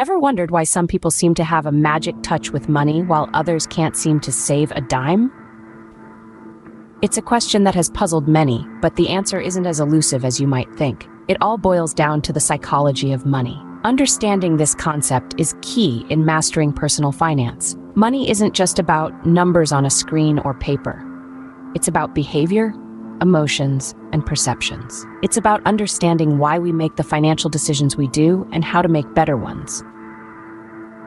Ever wondered why some people seem to have a magic touch with money while others can't seem to save a dime? It's a question that has puzzled many, but the answer isn't as elusive as you might think. It all boils down to the psychology of money. Understanding this concept is key in mastering personal finance. Money isn't just about numbers on a screen or paper. It's about behavior, emotions, and perceptions. It's about understanding why we make the financial decisions we do and how to make better ones.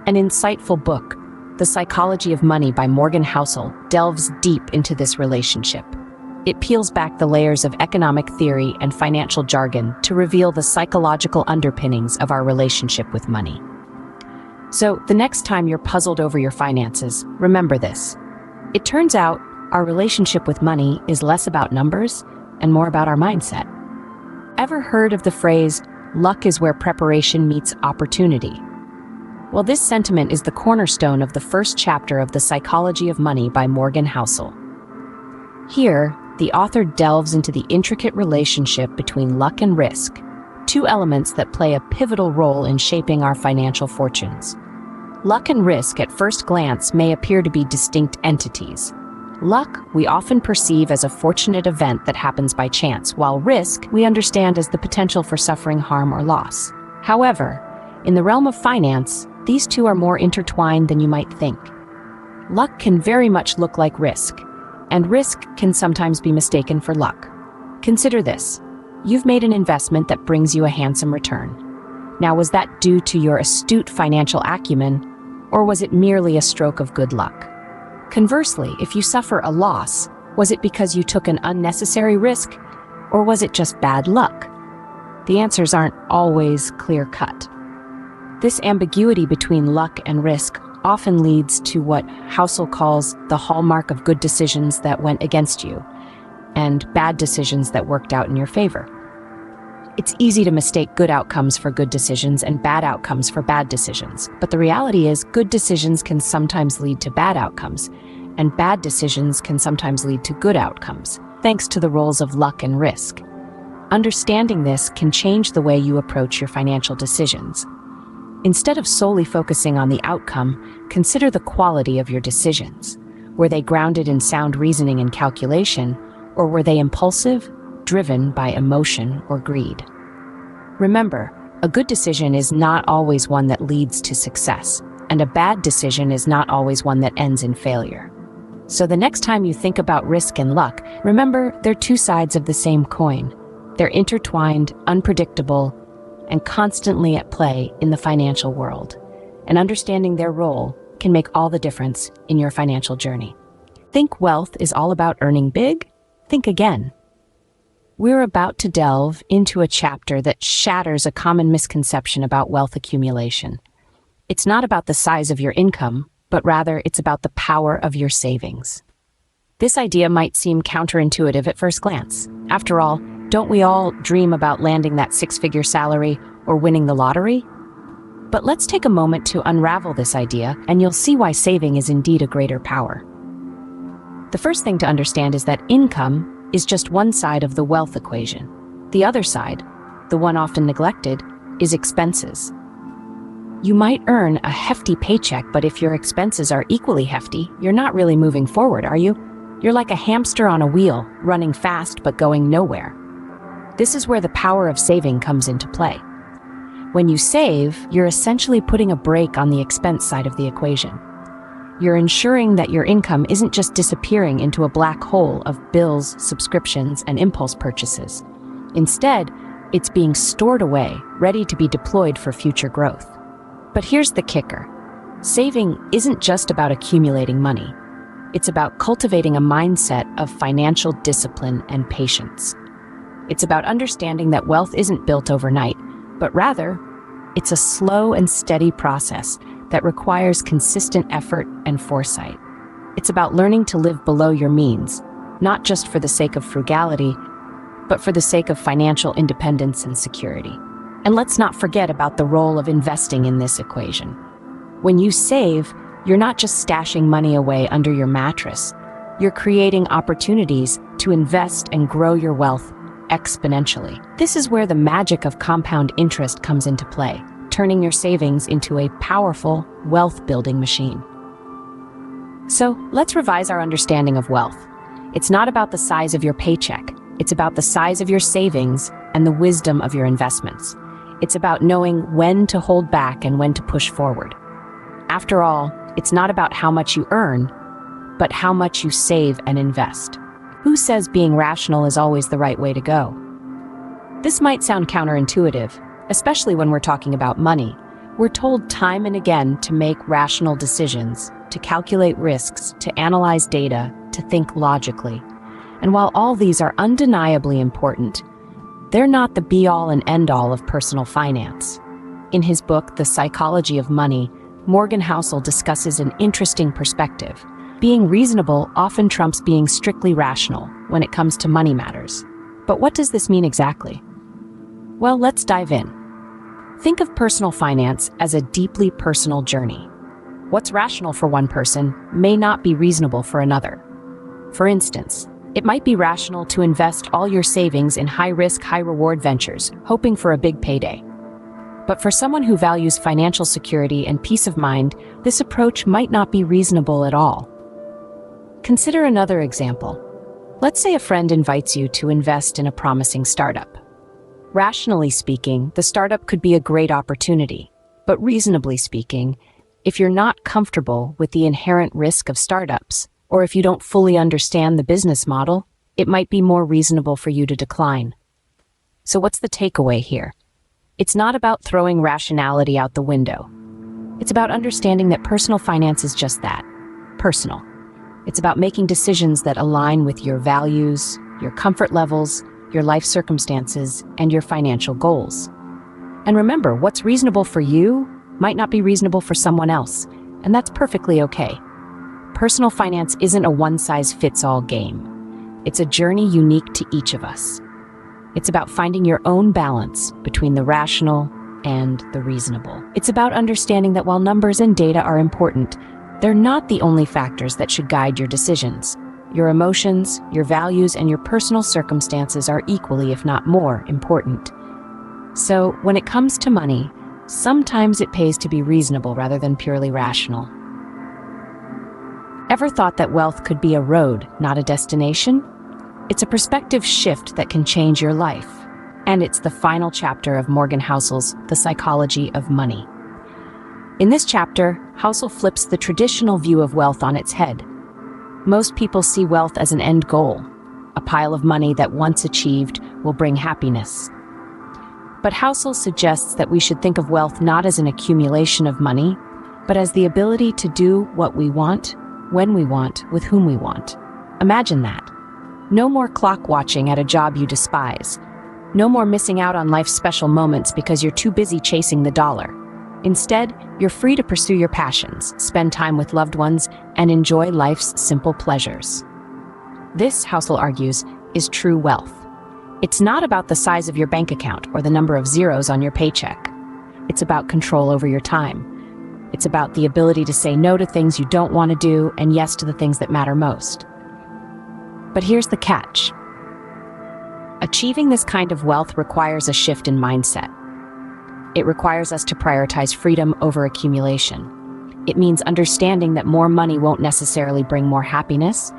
An insightful book, The Psychology of Money by Morgan Housel, delves deep into this relationship. It peels back the layers of economic theory and financial jargon to reveal the psychological underpinnings of our relationship with money. So, the next time you're puzzled over your finances, remember this. It turns out our relationship with money is less about numbers and more about our mindset. Ever heard of the phrase, luck is where preparation meets opportunity? Well, this sentiment is the cornerstone of the first chapter of The Psychology of Money by Morgan Housel. Here, the author delves into the intricate relationship between luck and risk, two elements that play a pivotal role in shaping our financial fortunes. Luck and risk, at first glance, may appear to be distinct entities. Luck, we often perceive as a fortunate event that happens by chance, while risk, we understand as the potential for suffering harm or loss. However, in the realm of finance, these two are more intertwined than you might think. Luck can very much look like risk, and risk can sometimes be mistaken for luck. Consider this. You've made an investment that brings you a handsome return. Now, was that due to your astute financial acumen, or was it merely a stroke of good luck? Conversely, if you suffer a loss, was it because you took an unnecessary risk, or was it just bad luck? The answers aren't always clear-cut. This ambiguity between luck and risk often leads to what Housel calls the hallmark of good decisions that went against you, and bad decisions that worked out in your favor. It's easy to mistake good outcomes for good decisions and bad outcomes for bad decisions, but the reality is good decisions can sometimes lead to bad outcomes, and bad decisions can sometimes lead to good outcomes, thanks to the roles of luck and risk. Understanding this can change the way you approach your financial decisions. Instead of solely focusing on the outcome, consider the quality of your decisions. Were they grounded in sound reasoning and calculation, or were they impulsive, driven by emotion or greed? Remember, a good decision is not always one that leads to success, and a bad decision is not always one that ends in failure. So the next time you think about risk and luck, remember they're two sides of the same coin. They're intertwined, unpredictable, and constantly at play in the financial world. And understanding their role can make all the difference in your financial journey. Think wealth is all about earning big? Think again. We're about to delve into a chapter that shatters a common misconception about wealth accumulation. It's not about the size of your income, but rather it's about the power of your savings. This idea might seem counterintuitive at first glance. After all, don't we all dream about landing that six-figure salary or winning the lottery? But let's take a moment to unravel this idea, and you'll see why saving is indeed a greater power. The first thing to understand is that income is just one side of the wealth equation. The other side, the one often neglected, is expenses. You might earn a hefty paycheck, but if your expenses are equally hefty, you're not really moving forward, are you? You're like a hamster on a wheel, running fast but going nowhere. This is where the power of saving comes into play. When you save, you're essentially putting a brake on the expense side of the equation. You're ensuring that your income isn't just disappearing into a black hole of bills, subscriptions, and impulse purchases. Instead, it's being stored away, ready to be deployed for future growth. But here's the kicker. Saving isn't just about accumulating money. It's about cultivating a mindset of financial discipline and patience. It's about understanding that wealth isn't built overnight, but rather, it's a slow and steady process that requires consistent effort and foresight. It's about learning to live below your means, not just for the sake of frugality, but for the sake of financial independence and security. And let's not forget about the role of investing in this equation. When you save, you're not just stashing money away under your mattress. You're creating opportunities to invest and grow your wealth exponentially. This is where the magic of compound interest comes into play. turning your savings into a powerful wealth-building machine. So, let's revise our understanding of wealth. It's not about the size of your paycheck. It's about the size of your savings and the wisdom of your investments. It's about knowing when to hold back and when to push forward. After all, it's not about how much you earn, but how much you save and invest. Who says being rational is always the right way to go? This might sound counterintuitive, especially when we're talking about money. We're told time and again to make rational decisions, to calculate risks, to analyze data, to think logically. And while all these are undeniably important, they're not the be-all and end-all of personal finance. In his book, The Psychology of Money, Morgan Housel discusses an interesting perspective. Being reasonable often trumps being strictly rational when it comes to money matters. But what does this mean exactly? Well, let's dive in. Think of personal finance as a deeply personal journey. What's rational for one person may not be reasonable for another. For instance, it might be rational to invest all your savings in high-risk, high-reward ventures, hoping for a big payday. But for someone who values financial security and peace of mind, this approach might not be reasonable at all. Consider another example. Let's say a friend invites you to invest in a promising startup. Rationally speaking, the startup could be a great opportunity. But reasonably speaking, if you're not comfortable with the inherent risk of startups, or if you don't fully understand the business model, it might be more reasonable for you to decline. So what's the takeaway here? It's not about throwing rationality out the window. It's about understanding that personal finance is just that, personal. It's about making decisions that align with your values, your comfort levels, your life circumstances, and your financial goals. And remember, what's reasonable for you might not be reasonable for someone else, and that's perfectly okay. Personal finance isn't a one-size-fits-all game. It's a journey unique to each of us. It's about finding your own balance between the rational and the reasonable. It's about understanding that while numbers and data are important, they're not the only factors that should guide your decisions. Your emotions, your values, and your personal circumstances are equally, if not more, important. So, when it comes to money, sometimes it pays to be reasonable rather than purely rational. Ever thought that wealth could be a road, not a destination? It's a perspective shift that can change your life. And it's the final chapter of Morgan Housel's The Psychology of Money. In this chapter, Housel flips the traditional view of wealth on its head. Most people see wealth as an end goal, a pile of money that once achieved will bring happiness. But Housel suggests that we should think of wealth not as an accumulation of money, but as the ability to do what we want, when we want, with whom we want. Imagine that. No more clock watching at a job you despise. No more missing out on life's special moments because you're too busy chasing the dollar. Instead, you're free to pursue your passions, spend time with loved ones, and enjoy life's simple pleasures. This, Housel argues, is true wealth. It's not about the size of your bank account or the number of zeros on your paycheck. It's about control over your time. It's about the ability to say no to things you don't want to do and yes to the things that matter most. But here's the catch. Achieving this kind of wealth requires a shift in mindset. It requires us to prioritize freedom over accumulation. It means understanding that more money won't necessarily bring more happiness,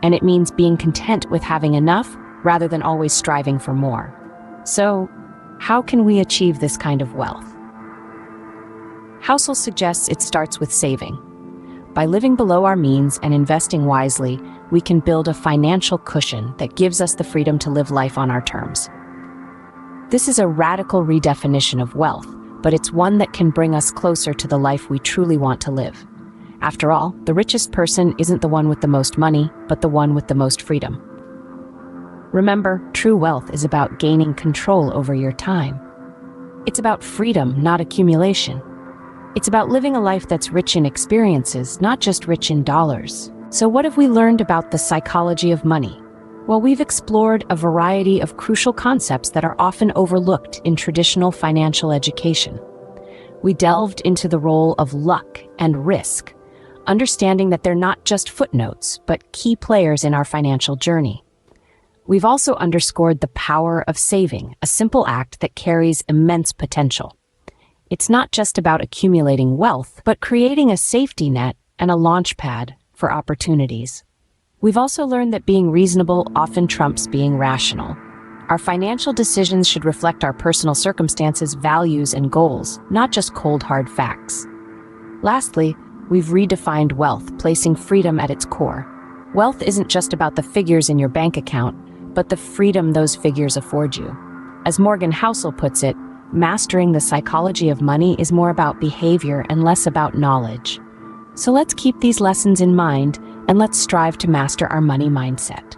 and it means being content with having enough rather than always striving for more. So, how can we achieve this kind of wealth? Housel suggests it starts with saving. By living below our means and investing wisely, we can build a financial cushion that gives us the freedom to live life on our terms. This is a radical redefinition of wealth, but it's one that can bring us closer to the life we truly want to live. After all, the richest person isn't the one with the most money, but the one with the most freedom. Remember, true wealth is about gaining control over your time. It's about freedom, not accumulation. It's about living a life that's rich in experiences, not just rich in dollars. So what have we learned about the psychology of money? Well, we've explored a variety of crucial concepts that are often overlooked in traditional financial education. We delved into the role of luck and risk, understanding that they're not just footnotes, but key players in our financial journey. We've also underscored the power of saving, a simple act that carries immense potential. It's not just about accumulating wealth, but creating a safety net and a launch pad for opportunities. We've also learned that being reasonable often trumps being rational. Our financial decisions should reflect our personal circumstances, values, and goals, not just cold, hard facts. Lastly, we've redefined wealth, placing freedom at its core. Wealth isn't just about the figures in your bank account, but the freedom those figures afford you. As Morgan Housel puts it, mastering the psychology of money is more about behavior and less about knowledge. So let's keep these lessons in mind and let's strive to master our money mindset.